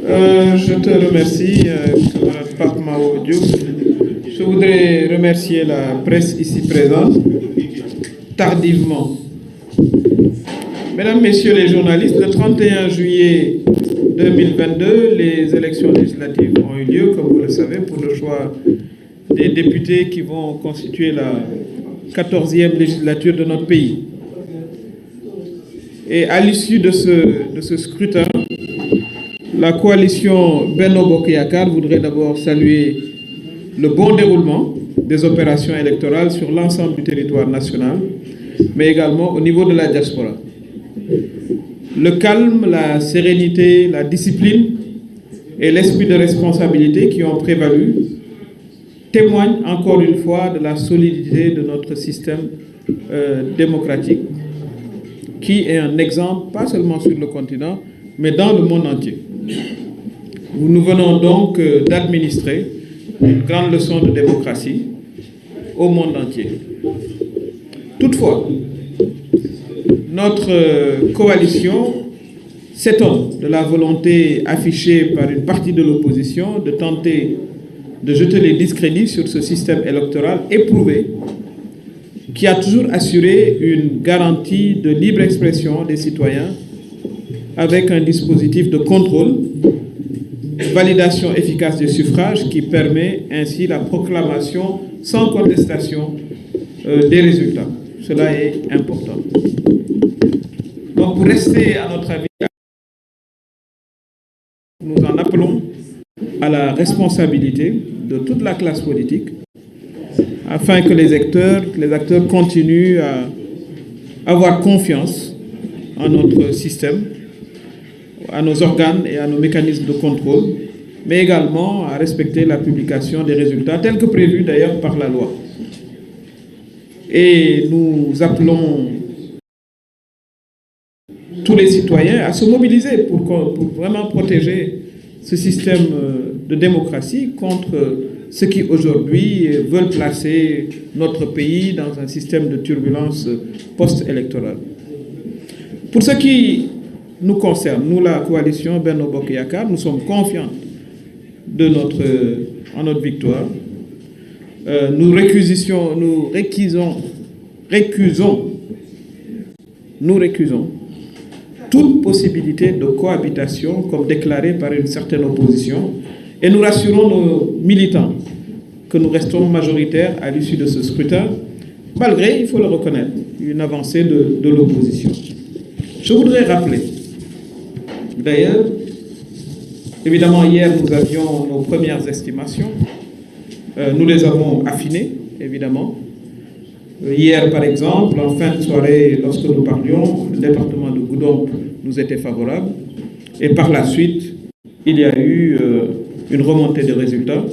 Je te remercie, Pape Mao Diop. Je voudrais remercier la presse ici présente, tardivement. Mesdames, Messieurs les journalistes, le 31 juillet 2022, les élections législatives ont eu lieu, comme vous le savez, pour le choix des députés qui vont constituer la 14e législature de notre pays. Et à l'issue de ce scrutin, la coalition Benno Bokk Yakaar voudrait d'abord saluer le bon déroulement des opérations électorales sur l'ensemble du territoire national, mais également au niveau de la diaspora. Le calme, la sérénité, la discipline et l'esprit de responsabilité qui ont prévalu témoignent encore une fois de la solidité de notre système démocratique, qui est un exemple, pas seulement sur le continent, mais dans le monde entier. Nous venons donc d'administrer une grande leçon de démocratie au monde entier. Toutefois, notre coalition s'étonne de la volonté affichée par une partie de l'opposition de tenter de jeter les discrédits sur ce système électoral éprouvé qui a toujours assuré une garantie de libre expression des citoyens avec un dispositif de contrôle, validation efficace des suffrages qui permet ainsi la proclamation sans contestation des résultats. Cela est important. Donc, pour rester à notre avis, nous en appelons à la responsabilité de toute la classe politique afin que les acteurs continuent à avoir confiance en notre système, à nos organes et à nos mécanismes de contrôle, mais également à respecter la publication des résultats tels que prévus d'ailleurs par la loi. Et nous appelons tous les citoyens à se mobiliser pour vraiment protéger ce système de démocratie contre ceux qui aujourd'hui veulent placer notre pays dans un système de turbulence post-électorale. Pour ce qui nous concerne, nous, la coalition Benno Bokk Yakaar, nous sommes confiants en notre victoire. Nous récusons toute possibilité de cohabitation comme déclarée par une certaine opposition et nous rassurons nos militants que nous restons majoritaires à l'issue de ce scrutin, malgré, il faut le reconnaître, une avancée de l'opposition. Je voudrais rappeler, d'ailleurs, évidemment hier nous avions nos premières estimations, nous les avons affinées, évidemment. Hier, par exemple, en fin de soirée, lorsque nous parlions, le département de Goudomp nous était favorable. Et par la suite, il y a eu une remontée de résultats.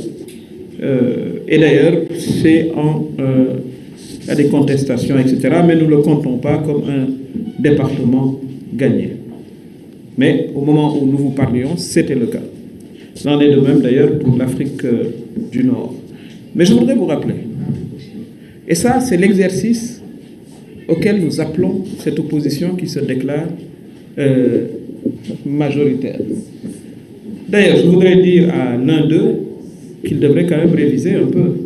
Et d'ailleurs, il y a des contestations, etc. Mais nous ne le comptons pas comme un département gagné. Mais au moment où nous vous parlions, c'était le cas. C'en est de même d'ailleurs pour l'Afrique du Nord. Mais je voudrais vous rappeler, et ça, c'est l'exercice auquel nous appelons cette opposition qui se déclare majoritaire. D'ailleurs, je voudrais dire à l'un d'eux qu'il devrait quand même réviser un peu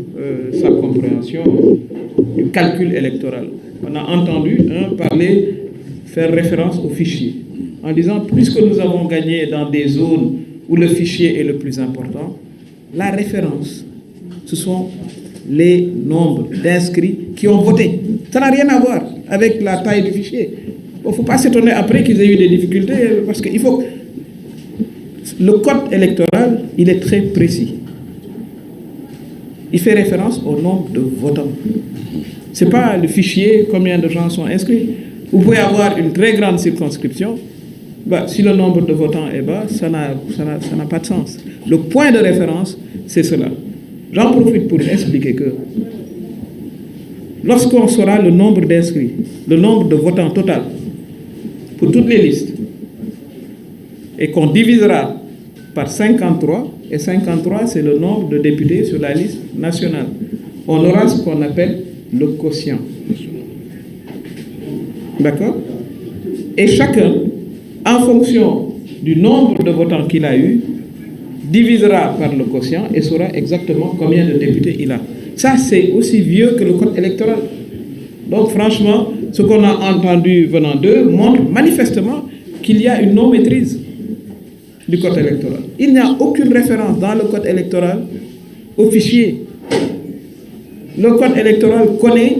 sa compréhension du calcul électoral. On a entendu faire référence au fichier, en disant, puisque nous avons gagné dans des zones où le fichier est le plus important, la référence, ce sont les nombres d'inscrits qui ont voté. Ça n'a rien à voir avec la taille du fichier. Il ne faut pas s'étonner après qu'ils aient eu des difficultés, parce qu'il faut... Le code électoral, il est très précis. Il fait référence au nombre de votants. Ce n'est pas le fichier, combien de gens sont inscrits. Vous pouvez avoir une très grande circonscription. Si le nombre de votants est bas, ça n'a pas de sens. Le point de référence, c'est cela. J'en profite pour expliquer que lorsqu'on saura le nombre d'inscrits, le nombre de votants total pour toutes les listes, et qu'on divisera par 53, et 53 c'est le nombre de députés sur la liste nationale, on aura ce qu'on appelle le quotient. D'accord? Et chacun, en fonction du nombre de votants qu'il a eu, divisera par le quotient et saura exactement combien de députés il a. Ça, c'est aussi vieux que le code électoral. Donc, franchement, ce qu'on a entendu venant d'eux montre manifestement qu'il y a une non-maîtrise du code électoral. Il n'y a aucune référence dans le code électoral au fichier. Le code électoral connaît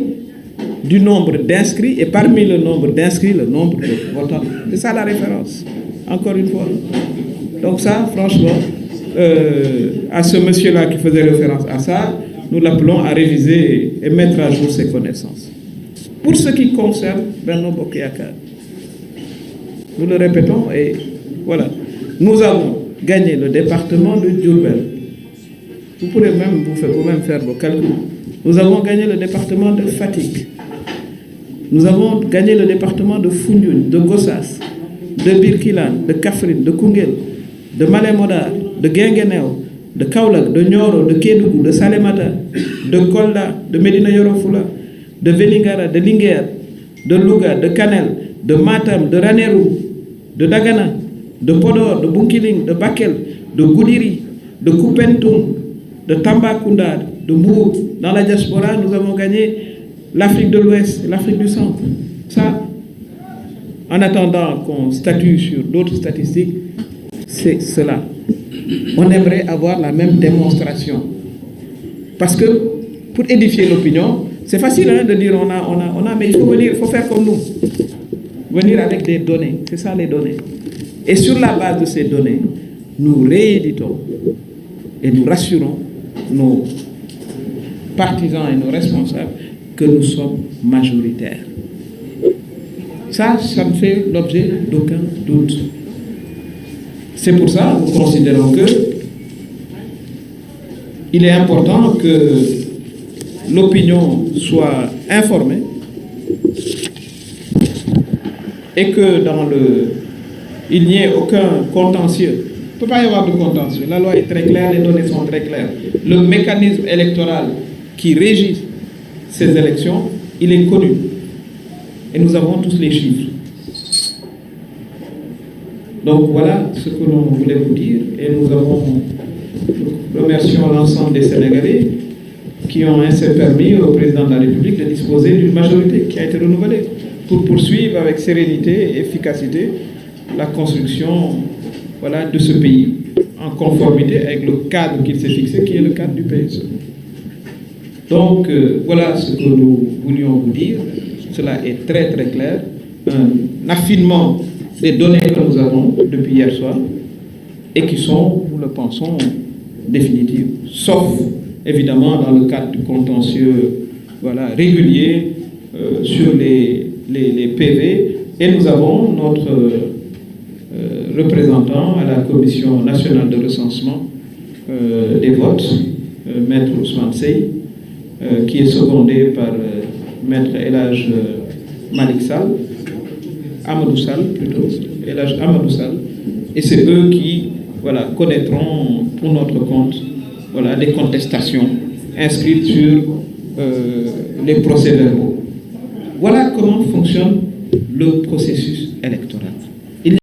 du nombre d'inscrits et parmi le nombre d'inscrits, le nombre de votants. C'est ça la référence, encore une fois. Donc ça, franchement, à ce monsieur-là qui faisait référence à ça, nous l'appelons à réviser et mettre à jour ses connaissances. Pour ce qui concerne Benno Bokk Yakaar, nous le répétons et voilà, nous avons gagné le département de Diourbel. Vous pourrez même vous-même faire vos calculs. Nous avons gagné le département de Fatick. Nous avons gagné le département de Foundiougne, de Gossas, de Birkilane, de Kaffrine, de Koungheul, de Malem Hodar, de Guinguinéo, de Kaolack, de Nioro, de Kédougou, de Salémata, de Kolda, de Médina Yoro Foulah, de Vélingara, de Linguère, de Louga, de Kanel, de Matam, de Ranérou, de Dagana, de Podor, de Bunkiling, de Bakel, de Goudiri, de Koupentoum, de Tambacounda, de Mbour. Dans la diaspora, nous avons gagné l'Afrique de l'Ouest et l'Afrique du Centre. Ça, en attendant qu'on statue sur d'autres statistiques, c'est cela. On aimerait avoir la même démonstration. Parce que pour édifier l'opinion, c'est facile de dire on a, mais il faut venir, il faut faire comme nous. Venir avec des données, c'est ça les données. Et sur la base de ces données, nous rééditons et nous rassurons nos partisans et nos responsables que nous sommes majoritaires. Ça ne fait l'objet d'aucun doute. C'est pour ça que nous considérons que il est important que l'opinion soit informée et que il n'y ait aucun contentieux. Il ne peut pas y avoir de contentieux. La loi est très claire, les données sont très claires. Le mécanisme électoral qui régit ces élections, il est connu. Et nous avons tous les chiffres. Donc voilà ce que l'on voulait vous dire. Et nous remercions l'ensemble des Sénégalais qui ont ainsi permis au président de la République de disposer d'une majorité qui a été renouvelée pour poursuivre avec sérénité et efficacité la construction de ce pays en conformité avec le cadre qu'il s'est fixé, qui est le cadre du PSE. Donc voilà ce que nous voulions vous dire. Cela est très très clair. Un affinement des données que nous avons depuis hier soir et qui sont, nous le pensons, définitives. Sauf évidemment dans le cadre du contentieux régulier sur les PV. Et nous avons notre représentant à la Commission nationale de recensement des votes, Maître Ousmane Sey, qui est secondé par Maître El Hadj Malick Sall, Amadou Sall plutôt, El Hadj Amadou Sall, et c'est eux qui connaîtront pour notre compte des contestations inscrites sur les procès-verbaux. Voilà comment fonctionne le processus électoral.